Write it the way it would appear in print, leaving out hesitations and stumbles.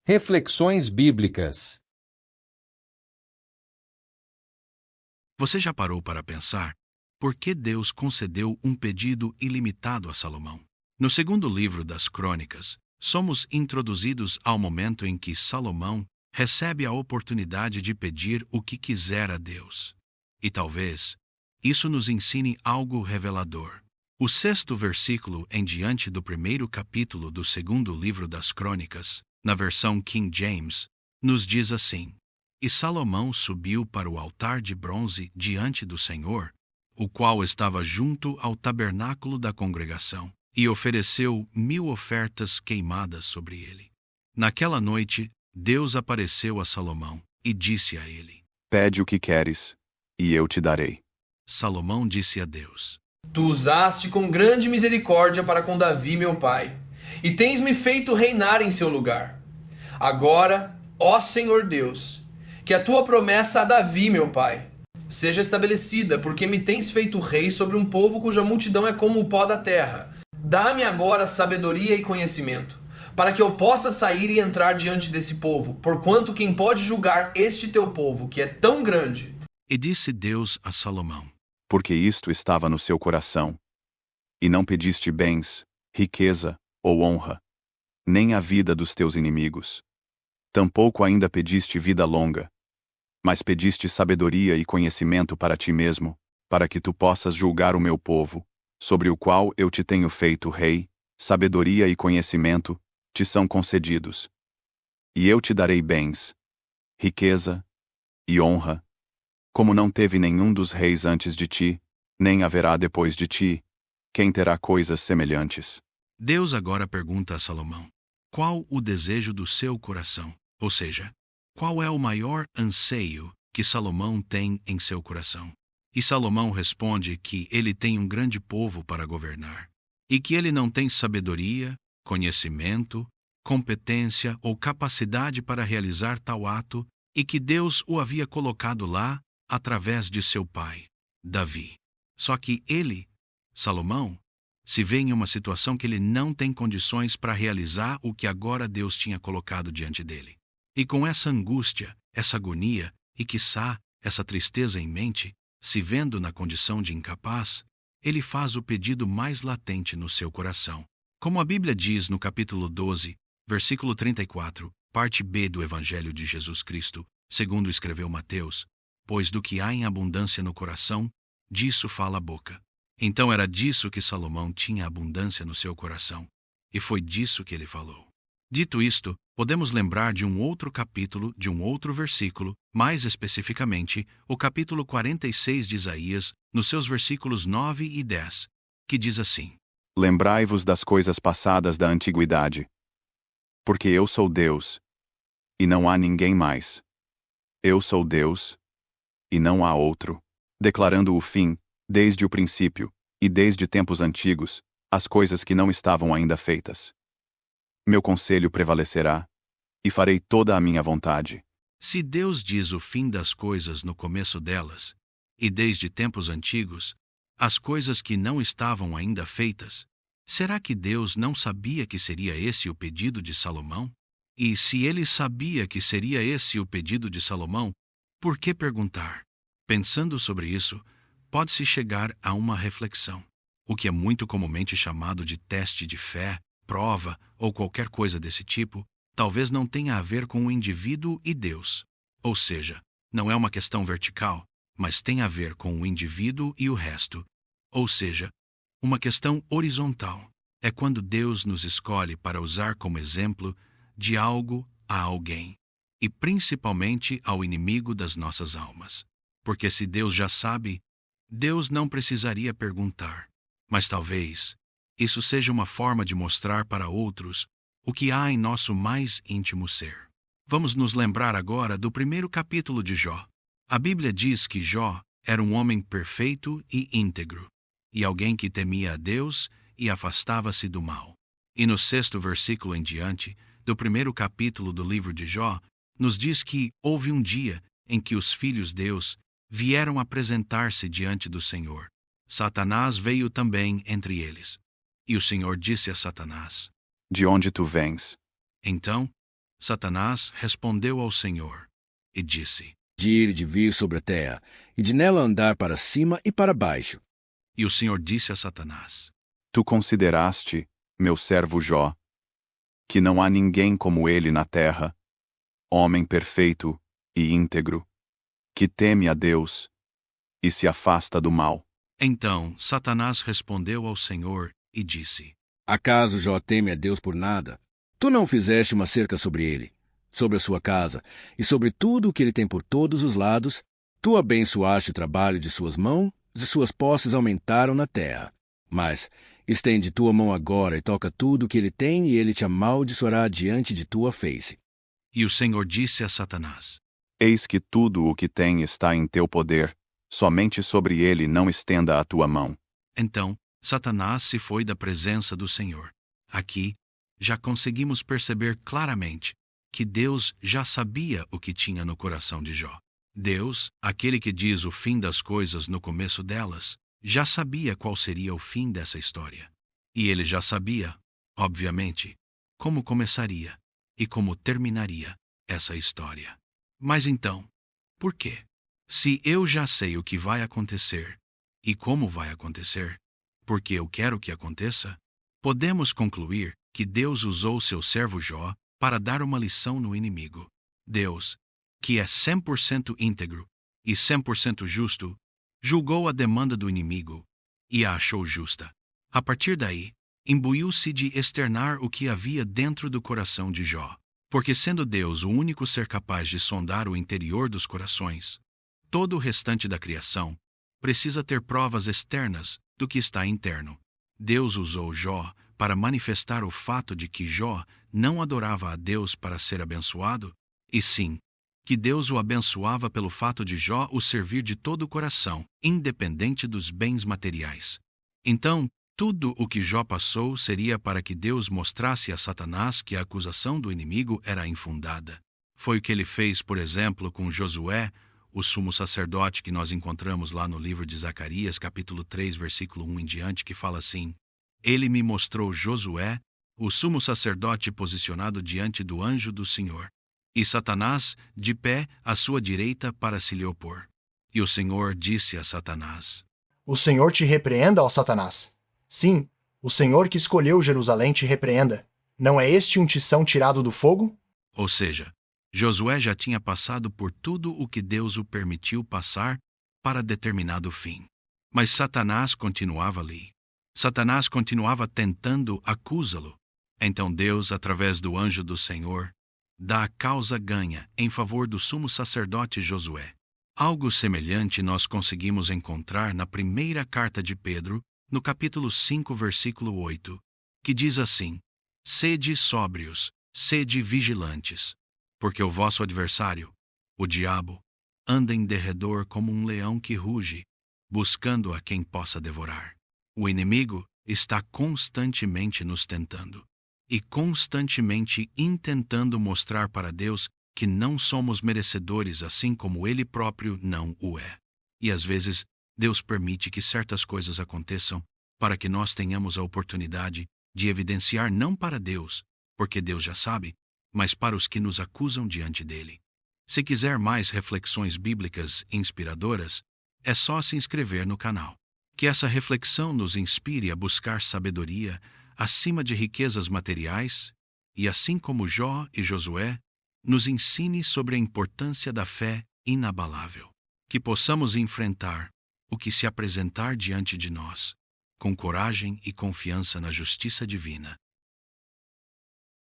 Reflexões bíblicas. Você já parou para pensar por que Deus concedeu um pedido ilimitado a Salomão? No segundo livro das Crônicas, somos introduzidos ao momento em que Salomão recebe a oportunidade de pedir o que quiser a Deus. E talvez isso nos ensine algo revelador. O 6º versículo em diante do primeiro capítulo do segundo livro das Crônicas, na versão King James, nos diz assim: E Salomão subiu para o altar de bronze diante do Senhor, o qual estava junto ao tabernáculo da congregação, e ofereceu 1000 ofertas queimadas sobre ele. Naquela noite, Deus apareceu a Salomão e disse a ele: Pede o que queres, e eu te darei. Salomão disse a Deus: Tu usaste com grande misericórdia para com Davi, meu pai, e tens-me feito reinar em seu lugar. Agora, ó Senhor Deus, que a tua promessa a Davi, meu pai, seja estabelecida, porque me tens feito rei sobre um povo cuja multidão é como o pó da terra. Dá-me agora sabedoria e conhecimento, para que eu possa sair e entrar diante desse povo, porquanto quem pode julgar este teu povo, que é tão grande? E disse Deus a Salomão: Porque isto estava no seu coração. E não pediste bens, riqueza ou honra, nem a vida dos teus inimigos. Tampouco ainda pediste vida longa, mas pediste sabedoria e conhecimento para ti mesmo, para que tu possas julgar o meu povo, sobre o qual eu te tenho feito rei. Sabedoria e conhecimento te são concedidos. E eu te darei bens, riqueza e honra, como não teve nenhum dos reis antes de ti, nem haverá depois de ti, quem terá coisas semelhantes. Deus agora pergunta a Salomão: qual o desejo do seu coração? Ou seja, qual é o maior anseio que Salomão tem em seu coração? E Salomão responde que ele tem um grande povo para governar, e que ele não tem sabedoria, conhecimento, competência ou capacidade para realizar tal ato, e que Deus o havia colocado lá através de seu pai, Davi. Só que ele, Salomão, se vê em uma situação que ele não tem condições para realizar o que agora Deus tinha colocado diante dele. E com essa angústia, essa agonia e, quiçá, essa tristeza em mente, se vendo na condição de incapaz, ele faz o pedido mais latente no seu coração. Como a Bíblia diz no capítulo 12, versículo 34, parte B do Evangelho de Jesus Cristo, segundo escreveu Mateus: pois do que há em abundância no coração, disso fala a boca. Então era disso que Salomão tinha abundância no seu coração, e foi disso que ele falou. Dito isto, podemos lembrar de um outro capítulo, de um outro versículo, mais especificamente, o capítulo 46 de Isaías, nos seus versículos 9 e 10, que diz assim: Lembrai-vos das coisas passadas da antiguidade. Porque eu sou Deus, e não há ninguém mais. Eu sou Deus, e não há outro, declarando o fim, desde o princípio, e desde tempos antigos, as coisas que não estavam ainda feitas. Meu conselho prevalecerá, e farei toda a minha vontade. Se Deus diz o fim das coisas no começo delas, e desde tempos antigos, as coisas que não estavam ainda feitas, será que Deus não sabia que seria esse o pedido de Salomão? E se ele sabia que seria esse o pedido de Salomão, por que perguntar? Pensando sobre isso, pode-se chegar a uma reflexão, o que é muito comumente chamado de teste de fé, prova ou qualquer coisa desse tipo, talvez não tenha a ver com o indivíduo e Deus. Ou seja, não é uma questão vertical, mas tem a ver com o indivíduo e o resto. Ou seja, uma questão horizontal. É quando Deus nos escolhe para usar como exemplo de algo a alguém, e principalmente ao inimigo das nossas almas. Porque se Deus já sabe, Deus não precisaria perguntar. Mas talvez isso seja uma forma de mostrar para outros o que há em nosso mais íntimo ser. Vamos nos lembrar agora do primeiro capítulo de Jó. A Bíblia diz que Jó era um homem perfeito e íntegro, e alguém que temia a Deus e afastava-se do mal. E no 6º versículo em diante, do primeiro capítulo do livro de Jó, nos diz que houve um dia em que os filhos de Deus vieram apresentar-se diante do Senhor. Satanás veio também entre eles. E o Senhor disse a Satanás: De onde tu vens? Então, Satanás respondeu ao Senhor e disse: De ir e de vir sobre a terra, e de nela andar para cima e para baixo. E o Senhor disse a Satanás: Tu consideraste, meu servo Jó, que não há ninguém como ele na terra, homem perfeito e íntegro, que teme a Deus e se afasta do mal. Então Satanás respondeu ao Senhor e disse: Acaso Jó teme a Deus por nada? Tu não fizeste uma cerca sobre ele, sobre a sua casa, e sobre tudo o que ele tem por todos os lados. Tu abençoaste o trabalho de suas mãos, e suas posses aumentaram na terra. Mas estende tua mão agora e toca tudo o que ele tem, e ele te amaldiçoará diante de tua face. E o Senhor disse a Satanás: Eis que tudo o que tem está em teu poder, somente sobre ele não estenda a tua mão. Então Satanás se foi da presença do Senhor. Aqui já conseguimos perceber claramente que Deus já sabia o que tinha no coração de Jó. Deus, aquele que diz o fim das coisas no começo delas, já sabia qual seria o fim dessa história. E ele já sabia, obviamente, como começaria e como terminaria essa história. Mas então, por quê? Se eu já sei o que vai acontecer e como vai acontecer, porque eu quero que aconteça, podemos concluir que Deus usou seu servo Jó para dar uma lição no inimigo. Deus, que é 100% íntegro e 100% justo, julgou a demanda do inimigo e a achou justa. A partir daí, imbuiu-se de externar o que havia dentro do coração de Jó. Porque sendo Deus o único ser capaz de sondar o interior dos corações, todo o restante da criação precisa ter provas externas do que está interno. Deus usou Jó para manifestar o fato de que Jó não adorava a Deus para ser abençoado, e sim, que Deus o abençoava pelo fato de Jó o servir de todo o coração, independente dos bens materiais. Então, tudo o que Jó passou seria para que Deus mostrasse a Satanás que a acusação do inimigo era infundada. Foi o que ele fez, por exemplo, com Josué, o sumo sacerdote que nós encontramos lá no livro de Zacarias, capítulo 3, versículo 1 em diante, que fala assim: Ele me mostrou Josué, o sumo sacerdote posicionado diante do anjo do Senhor, e Satanás de pé à sua direita para se lhe opor. E o Senhor disse a Satanás: O Senhor te repreenda, ó Satanás. Sim, o Senhor que escolheu Jerusalém te repreenda. Não é este um tição tirado do fogo? Ou seja, Josué já tinha passado por tudo o que Deus o permitiu passar para determinado fim. Mas Satanás continuava ali. Satanás continuava tentando acusá-lo. Então Deus, através do anjo do Senhor, dá a causa ganha em favor do sumo sacerdote Josué. Algo semelhante nós conseguimos encontrar na primeira carta de Pedro, no capítulo 5, versículo 8, que diz assim: Sede sóbrios, sede vigilantes, porque o vosso adversário, o diabo, anda em derredor como um leão que ruge, buscando a quem possa devorar. O inimigo está constantemente nos tentando e constantemente intentando mostrar para Deus que não somos merecedores, assim como Ele próprio não o é. E às vezes, Deus permite que certas coisas aconteçam para que nós tenhamos a oportunidade de evidenciar não para Deus, porque Deus já sabe, mas para os que nos acusam diante dele. Se quiser mais reflexões bíblicas inspiradoras, é só se inscrever no canal. Que essa reflexão nos inspire a buscar sabedoria acima de riquezas materiais e, assim como Jó e Josué, nos ensine sobre a importância da fé inabalável. Que possamos enfrentar o que se apresentar diante de nós, com coragem e confiança na justiça divina,